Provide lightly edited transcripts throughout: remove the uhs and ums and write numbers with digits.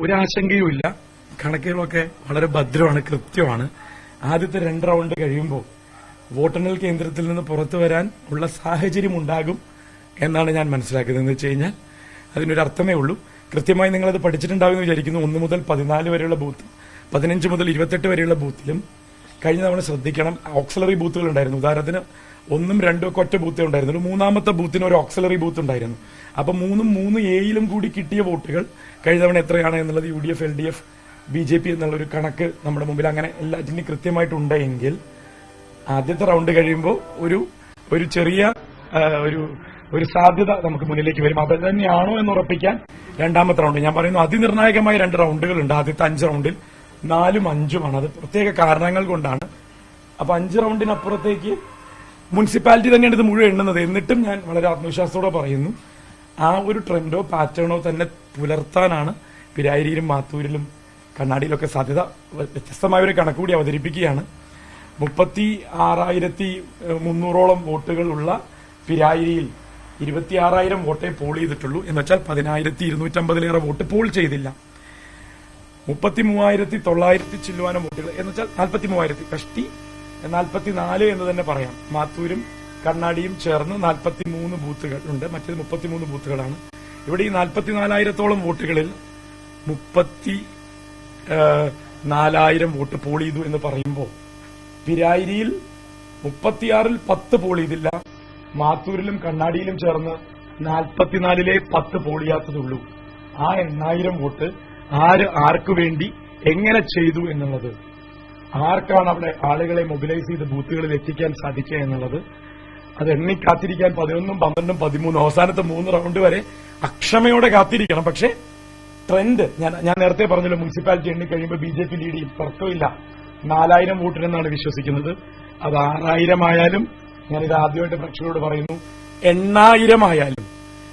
ഒരാശങ്കയുമില്ല. കണക്കുകളൊക്കെ വളരെ ഭദ്രമാണ്, കൃത്യമാണ്. ആദ്യത്തെ 2 റൌണ്ട് കഴിയുമ്പോൾ വോട്ടെണ്ണൽ കേന്ദ്രത്തിൽ നിന്ന് പുറത്തു വരാൻ ഉള്ള സാഹചര്യം ഉണ്ടാകും എന്നാണ് ഞാൻ മനസ്സിലാക്കുന്നത്. എന്ന് വെച്ച് കഴിഞ്ഞാൽ അതിനൊരു അർത്ഥമേ ഉള്ളൂ. കൃത്യമായി നിങ്ങളത് പഠിച്ചിട്ടുണ്ടാകുമെന്ന് വിചാരിക്കുന്നു. 1 മുതൽ 14 വരെയുള്ള ബൂത്ത്, 15 മുതൽ 28 വരെയുള്ള ബൂത്തിലും കഴിഞ്ഞ തവണ ശ്രദ്ധിക്കണം, ഓക്സിലറി ബൂത്തുകൾ ഉണ്ടായിരുന്നു. ഉദാഹരണത്തിന് 1ഉം 2ഉം ഒക്കെ ഒറ്റ ബൂത്തേ ഉണ്ടായിരുന്നുള്ളൂ. 3ാമത്തെ ബൂത്തിന് ഒരു ഓക്സിലറി ബൂത്ത് ഉണ്ടായിരുന്നു. അപ്പൊ 3ഉം 3A കൂടി കിട്ടിയ വോട്ടുകൾ കഴിഞ്ഞ തവണ എത്രയാണ് എന്നുള്ളത് UDF, LDF, BJP എന്നുള്ളൊരു കണക്ക് നമ്മുടെ മുമ്പിൽ അങ്ങനെ എല്ലാറ്റിനും കൃത്യമായിട്ടുണ്ടെങ്കിൽ ആദ്യത്തെ റൌണ്ട് കഴിയുമ്പോൾ ഒരു ചെറിയ ഒരു സാധ്യത നമുക്ക് മുന്നിലേക്ക് വരും. അത് തന്നെയാണോ എന്ന് ഉറപ്പിക്കാൻ രണ്ടാമത്തെ റൌണ്ട് ഞാൻ പറയുന്നു. അതിനിർണായകമായ 2 റൌണ്ടുകളുണ്ട്. ആദ്യത്തെ 5 റൌണ്ടിൽ 4ഉം 5ഉമാണ്. അത് പ്രത്യേക കാരണങ്ങൾ കൊണ്ടാണ്. അപ്പൊ 5 റൌണ്ടിനപ്പുറത്തേക്ക് മുനിസിപ്പാലിറ്റി തന്നെയാണ് ഇത് മുഴുവൻ എണ്ണുന്നത്. എന്നിട്ടും ഞാൻ വളരെ ആത്മവിശ്വാസത്തോടെ പറയുന്നു, ആ ഒരു ട്രെൻഡോ പാറ്റേണോ തന്നെ പുലർത്താനാണ് പിരായിരിയിലും മാത്തൂരിലും കണ്ണാടിയിലൊക്കെ സാധ്യത. വ്യത്യസ്തമായ ഒരു കണക്കുകൂടി അവതരിപ്പിക്കുകയാണ്. 36,300ഓളം വോട്ടുകളുള്ള പിരായിരിയിൽ 26,000 വോട്ടേ പോൾ ചെയ്തിട്ടുള്ളൂ. എന്നുവെച്ചാൽ 10,250 വോട്ട് പോൾ ചെയ്തില്ല. 33,900 ചില്ലുവാനം വോട്ടുകൾ എന്നുവെച്ചാൽ 43,000 കഷ്ടി 44 എന്ന് തന്നെ പറയാം. മാത്തൂരും കണ്ണാടിയും ചേർന്ന് 43 ബൂത്തുകൾ ഉണ്ട്. മറ്റേത് 33 ബൂത്തുകളാണ്. ഇവിടെ ഈ 44,000ഓളം വോട്ടുകളിൽ 34,000 വോട്ട് പോൾ ചെയ്തു എന്ന് പറയുമ്പോൾ പിരായിരിയിൽ 36ൽ 10 പോൾ ചെയ്തില്ല. മാത്തൂരിലും കണ്ണാടിയിലും ചേർന്ന് 44-ലെ 10 പോൾ ചെയ്യാത്തതുള്ളൂ. ആ 8,000 വോട്ട് ആർക്കു വേണ്ടി എങ്ങനെ ചെയ്തു എന്നുള്ളത്, ആർക്കാണ് അവിടെ ആളുകളെ മൊബിലൈസ് ചെയ്ത് ബൂത്തുകളിൽ എത്തിക്കാൻ സാധിക്കുക എന്നുള്ളത്, അത് എണ്ണി കാത്തിരിക്കാൻ 11ഉം 12ഉം 13 അവസാനത്തെ 3 റൌണ്ട് വരെ അക്ഷമയോടെ കാത്തിരിക്കണം. പക്ഷേ ട്രെൻഡ് ഞാൻ നേരത്തെ പറഞ്ഞല്ലോ, മുനിസിപ്പാലിറ്റി എണ്ണി കഴിയുമ്പോൾ BJP ലീഡ് ചെയ്യും, തർക്കമില്ല. 4,000 വോട്ടിനെന്നാണ് വിശ്വസിക്കുന്നത്. അത് 6,000 ആയാലും, ഞാനിത് ആദ്യമായിട്ട് പ്രേക്ഷകരോട് പറയുന്നു, 8,000 ആയാലും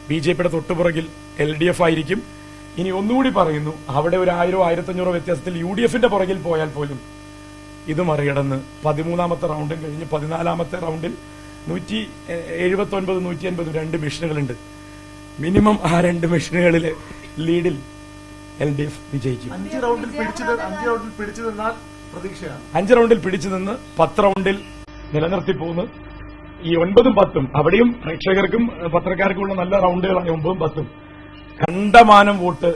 BJPയുടെ തൊട്ടുപുറകിൽ LDF ആയിരിക്കും. ഇനി ഒന്നുകൂടി പറയുന്നു, അവിടെ ഒരു 1,000 1,500 വ്യത്യാസത്തിൽ UDFന്റെ പുറകിൽ പോയാൽ പോലും ഇത് മറികടന്ന് 13ാമത്തെ റൌണ്ടും കഴിഞ്ഞ് 14ാമത്തെ റൌണ്ടിൽ 179, 180 2 മെഷീനുകളുണ്ട്. മിനിമം ആ 2 മെഷീനുകളിലെ ലീഡിൽ LDF വിജയിക്കും. 5 റൌണ്ടിൽ പിടിച്ചു നിന്നാൽ പ്രതീക്ഷയാണ്. 5 റൌണ്ടിൽ പിടിച്ചു നിന്ന് 10 റൌണ്ടിൽ നിലനിർത്തി പോകുന്നു. ഈ 9ഉം 10ഉം അവിടെയും പ്രേക്ഷകർക്കും പത്രക്കാർക്കുമുള്ള നല്ല റൌണ്ടുകളാണ് 9ഉം 10ഉം. കണ്ടമാനം വോട്ട്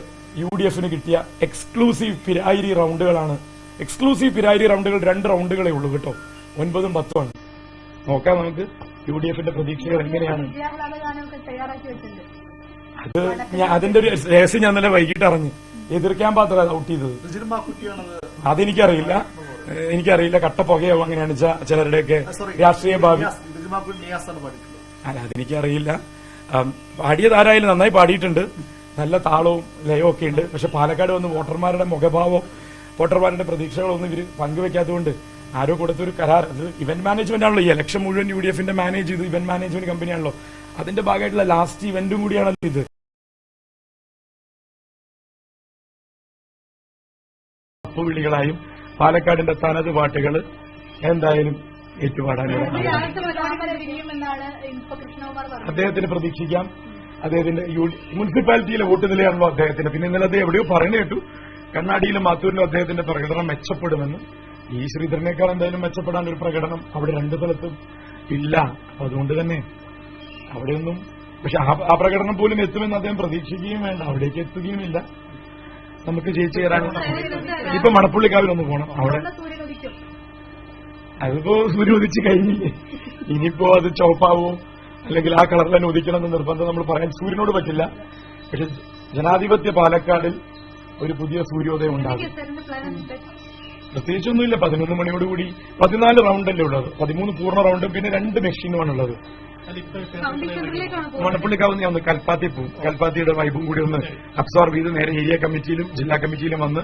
UDFന് കിട്ടിയ എക്സ്ക്ലൂസീവ് പിരായിരി റൌണ്ടുകളാണ്. എക്സ്ക്ലൂസീവ് പിരായിരി റൌണ്ടുകൾ 2 റൌണ്ടുകളേ ഉള്ളൂ കേട്ടോ. 9ഉം 10ഉമാണ്. നോക്കാം നമുക്ക് UDFന്റെ പ്രതീക്ഷകൾ എങ്ങനെയാണ്. അത് അതിന്റെ ഒരു രഹസ്യം ഞാൻ ഇന്നലെ വൈകിട്ട് അറിഞ്ഞു. എതിർക്കാൻ പാത്ര ഔട്ട് ചെയ്തത് അതെനിക്കറിയില്ല. കട്ട പുകയാവും അങ്ങനെയാണ് ചിലരുടെയൊക്കെ രാഷ്ട്രീയ ഭാവി. അല്ല, അതെനിക്കറിയില്ല. പാടിയതാരായാലും നന്നായി പാടിയിട്ടുണ്ട്. നല്ല താളവും ലയവും ഒക്കെ ഉണ്ട്. പക്ഷെ പാലക്കാട് വന്ന് വോട്ടർമാരുടെ മുഖഭാവവും വോട്ടർമാരുടെ പ്രതീക്ഷകളൊന്നും ഇവർ പങ്കുവെക്കാത്തതുകൊണ്ട് ആരോ കൊടുത്തൊരു കരാർ, അത് ഇവന്റ് മാനേജ്മെന്റ് ആണല്ലോ. ഈ ഇലക്ഷൻ മുഴുവൻ UDFന്റെ മാനേജ് ചെയ്ത് ഇവന്റ് മാനേജ്മെന്റ് കമ്പനിയാണല്ലോ. അതിന്റെ ഭാഗമായിട്ടുള്ള ലാസ്റ്റ് ഇവന്റും കൂടിയാണല്ലോ ഇത്. വിളികളായും പാലക്കാടിന്റെ തനത് പാട്ടുകൾ എന്തായാലും ഏറ്റുപാടാനുള്ള അദ്ദേഹത്തിന് പ്രതീക്ഷിക്കാം. അദ്ദേഹത്തിന്റെ മുനിസിപ്പാലിറ്റിയിലെ വോട്ട് നിലയാണല്ലോ അദ്ദേഹത്തിന്. പിന്നെ ഇന്നലെ അദ്ദേഹം എവിടെയോ പറഞ്ഞു കേട്ടു, കണ്ണാടിയിലും മാത്തൂരിലും അദ്ദേഹത്തിന്റെ പ്രകടനം മെച്ചപ്പെടുമെന്ന്. ഈ ശ്രീധരനേക്കാൾ എന്തായാലും മെച്ചപ്പെടാൻ ഒരു പ്രകടനം അവിടെ 2 സ്ഥലത്തും ഇല്ല. അപ്പൊ അതുകൊണ്ട് തന്നെ അവിടെയൊന്നും, പക്ഷെ ആ പ്രകടനം പോലും എത്തുമെന്ന് അദ്ദേഹം പ്രതീക്ഷിക്കുകയും വേണ്ട, അവിടേക്ക് എത്തുകയുമില്ല. നമുക്ക് ജയിച്ചു കയറാൻ ഇപ്പൊ മണപ്പുള്ളിക്കാവിലൊന്ന് പോകണം. അവിടെ അതിപ്പോ സൂര്യൻ ഉദിച്ച് കഴിഞ്ഞില്ലേ, ഇനിയിപ്പോ അത് ചുവപ്പാവോ അല്ലെങ്കിൽ ആ കളറിൽ തന്നെ ഉദിക്കണമെന്ന് നിർബന്ധം നമ്മൾ പറയാൻ സൂര്യനോട് പറ്റില്ല. പക്ഷെ ജനാധിപത്യ പാലക്കാടിൽ ഒരു പുതിയ സൂര്യോദയം ഉണ്ടാകും. പ്രത്യേകിച്ചൊന്നുമില്ല. 11 മണിയോടുകൂടി 14 റൌണ്ടല്ലേ ഉള്ളത്. 13 പൂർണ്ണ റൌണ്ടും പിന്നെ 2 മെഷീനുമാണുള്ളത്. മണപ്പുള്ളിക്കാവുന്ന ഞാൻ ഒന്ന് കൽപ്പാത്തി പോകും. കൽപ്പാത്തിയുടെ വൈബും കൂടി ഒന്ന് അബ്സോർബ് ചെയ്ത് നേരെ ഏരിയ കമ്മിറ്റിയിലും ജില്ലാ കമ്മിറ്റിയിലും വന്ന്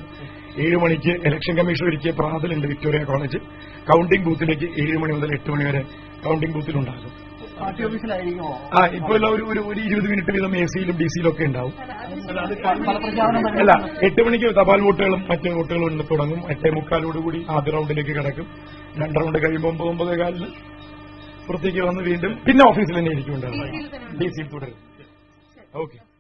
7 മണിക്ക് ഇലക്ഷൻ കമ്മീഷൻ ഒരുക്കിയ പ്രാതലുണ്ട് വിക്ടോറിയ കോളേജ്. കൌണ്ടിംഗ് ബൂത്തിലേക്ക് 7 മണി മുതൽ 8 മണി വരെ കൌണ്ടിംഗ് ബൂത്തിലുണ്ടാകും. ഇപ്പൊ ഒരു 20 മിനിറ്റ് വീതം AC-യിലും DC-യിലും ഒക്കെ ഉണ്ടാവും. അല്ല, 8 മണിക്ക് തപാൽ വോട്ടുകളും മറ്റ് വോട്ടുകളും തുടങ്ങും. 8:45 ആദ്യ റൌണ്ടിലേക്ക് കിടക്കും. 2 റൌണ്ട് കഴിയുമ്പോൾ 9:15 പുറത്തേക്ക് വന്ന് വീണ്ടും പിന്നെ ഓഫീസിൽ തന്നെ ഇരിക്കുന്നുണ്ടാവും. DC-യിൽ തുടരും. ഓക്കെ.